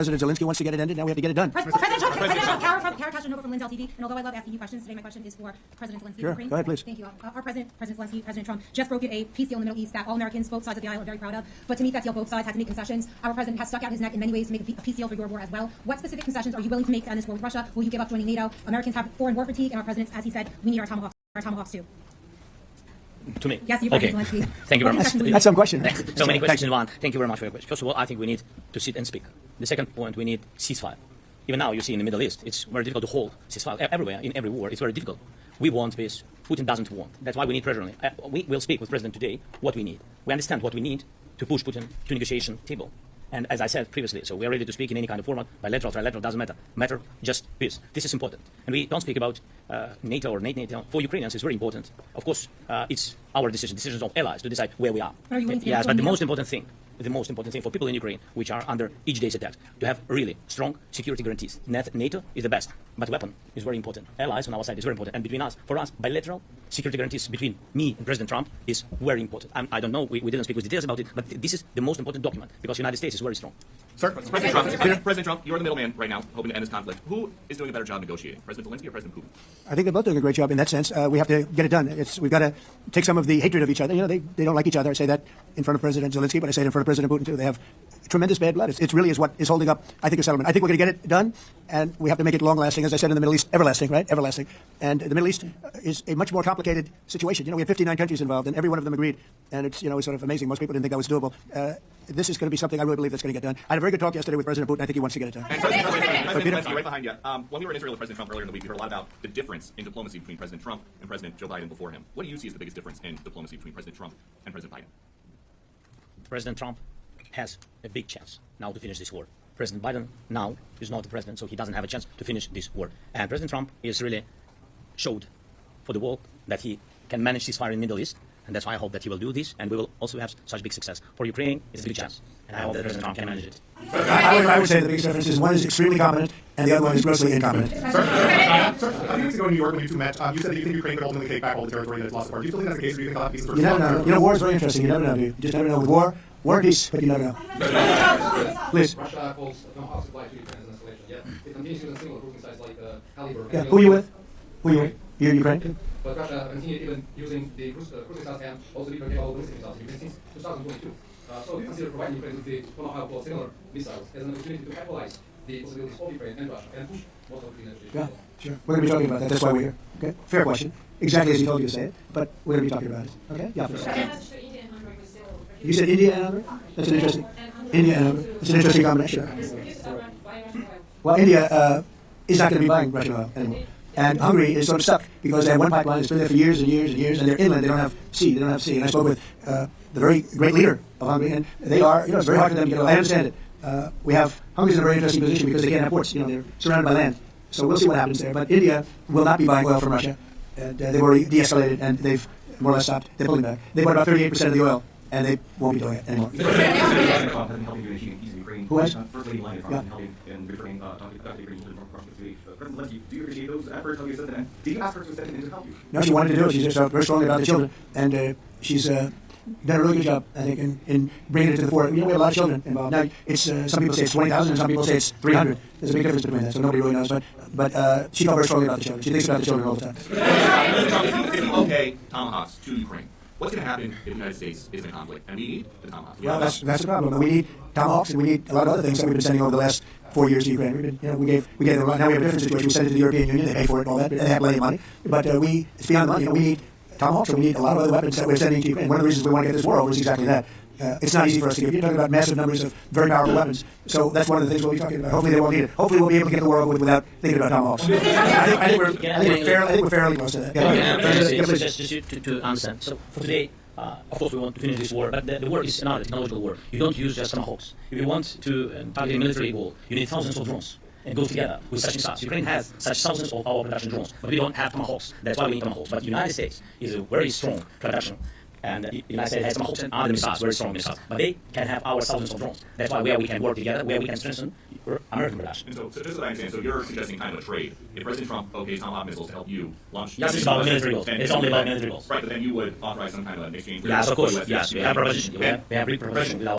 President Zelensky wants to get it ended. Now we have to get it done. President Kara Kastanova from Lindell TV. And although I love asking you questions, today my question is for President Zelensky. Sure. Go ahead, please. Thank you. Our President Zelensky, President Trump, just brokered a peace deal in the Middle East that all Americans, both sides of the aisle, are very proud of. But to meet that deal, both sides had to make concessions. Our president has stuck out his neck in many ways to make a peace deal for your war as well. What specific concessions are you willing to make on this war with Russia? Will you give up joining NATO? Americans have foreign war fatigue, and our president, as he said, we need our tomahawks too. To me? Yes, you, okay. President Zelensky. Thank you very much. That's some question. So many questions in one. Thank you very much for your question. First of all, I think we need to sit and speak. The second point, we need ceasefire. Even now, you see in the Middle East, it's very difficult to hold ceasefire. Everywhere, in every war, it's very difficult. We want peace. Putin doesn't want. That's why we need pressure on it. We will speak with President today what we need. We understand what we need to push Putin to negotiation table. And as I said previously, so we are ready to speak in any kind of format, bilateral, trilateral, doesn't matter. Matter just peace. This is important. And we don't speak about NATO or NATO. For Ukrainians, it's very important. Of course, it's our decisions of allies to decide where we are. Are you willing to yes, but the most important thing for people in Ukraine, which are under each day's attack, to have really strong security guarantees. NATO is the best, but weapon is very important. Allies on our side is very important. And between us, for us, bilateral security guarantees between me and President Trump is very important. I don't know, we didn't speak with details about it, but this is the most important document because the United States is very strong. Sir, President Trump, you're the middleman right now, hoping to end this conflict. Who is doing a better job negotiating, President Zelensky or President Putin? I think they're both doing a great job in that sense. We have to get it done. We've got to take some of the hatred of each other. You know, they don't like each other. I say that in front of President Zelensky, but I say it in front of President Putin too. They have tremendous bad blood. It really is what is holding up, I think, a settlement. I think we're going to get it done, and we have to make it long-lasting. As I said in the Middle East, everlasting, right? Everlasting. And the Middle East is a much more complicated situation. You know, we had 59 countries involved, and every one of them agreed. And it's, you know, it's sort of amazing. Most people didn't think that was doable. This is going to be something I really believe that's going to get done. I had a very good talk yesterday with President Putin. I think he wants to get it done. And President Zelensky, right behind you. While we were in Israel with President Trump earlier in the week, we heard a lot about the difference in diplomacy between President Trump and President Joe Biden before him. What do you see as the biggest difference in diplomacy between President Trump and President Biden? President Trump has a big chance now to finish this war. President Biden now is not the president, so he doesn't have a chance to finish this war. And President Trump is really showed for the world that he can manage ceasefire in the Middle East. And that's why I hope that he will do this, and we will also have such big success. For Ukraine, it's a big chance, and I hope that President Trump can manage it. I would say the biggest difference is one is extremely competent, and the other one is grossly incompetent. Sir, a few weeks ago in New York when you two met, you said that you think Ukraine could ultimately take back all the territory that it's lost. Do you still think that's the case, or do you think they'll have peace? You never know. You know, war is very interesting. You never know. You just never know. With war and peace, but you never know. Please. Russia calls Tomahawk supply to Ukraine as an escalation. Yet it continues using similar cruising sites like Caliber. Yeah. Who are you with? Who are you with? You're Ukraine? But Russia continued even using the cruising sites and also deeper capable ballistic missiles since 2022. So do you consider providing Ukraine with the Tomahawk or similar missiles as an opportunity to actualize the possibilities of Ukraine and Russia and push most of the negotiations? Yeah, sure. We're going to be talking about that. That's why we're here. Okay? Fair question. Exactly as he told you to say it, but we're going to be talking about it. Okay? Yeah, please. You said India and Hungary? That's an interesting... India and Hungary. It's an interesting combination. Well, India is not going to be buying Russian oil anymore. And Hungary is sort of stuck because they have one pipeline that's been there for years and years and years, and they're inland. They don't have sea. And I spoke with the very great leader of Hungary, and they are, you know, it's very hard for them to get oil. I understand it. Hungary's in a very interesting position because they can't have ports. You know, they're surrounded by land. So we'll see what happens there. But India will not be buying oil from Russia. And they've already de-escalated, and they've more or less stopped. They're pulling back. They bought about 38% of the oil, and they won't be doing it anymore. Who has? First Lady Melania Trump helping in returning President Zelensky, do you appreciate those efforts? How you said that? Did you ask her to step in to help you? No, she wanted to do it. She just felt very strongly about the children, and she's done a really good job, I think, in bringing it to the fore. You know, we have a lot of children involved. Now, it's some people say it's 20,000, and some people say it's 300. There's a big difference between that, so nobody really knows. But she felt very strongly about the children. She thinks about the children all the time. If you okay Tomahawks to Ukraine, what's going to happen if the United States is in a conflict and we need the Tomahawks? Well, that's the problem. We need Tomahawks, and we need a lot of other things that we've been sending over the last 4 years to Ukraine. We've been, you know, we gave them a lot. Now we have a different situation. We send it to the European Union. They pay for it and all that. They have plenty of money. But it's beyond the money. You know, we need Tomahawks, and we need a lot of other weapons that we're sending to Ukraine. One of the reasons we want to get this war over is exactly that. It's not easy for us to give. You're talking about massive numbers of very powerful weapons. So that's one of the things we'll be talking about. Hopefully they won't need it. Hopefully we'll be able to get the war over without thinking about Tomahawks. I think we're fairly close to that. Just to understand. So for today, of course, we want to finish this war, but the war is another technological war. You don't use just Tomahawks. If you want to target a military goal, you need thousands of drones. And go together with such missiles. Ukraine has such thousands of our production drones, but we don't have Tomahawks. That's why we need Tomahawks. But the United States is a very strong production. And the United States has Tomahawks and other missiles, very strong missiles. But they can have our thousands of drones. That's why we can work together, where we can strengthen American production. And so just so I understand, so you're suggesting kind of a trade. If President Trump okays Tomahawk missiles to help you launch... Yes, it's about military goals. It's only about military goals. Right, but then you would authorize some kind of an exchange... Yes, of course. Yes, we have proposition. We have preparation with our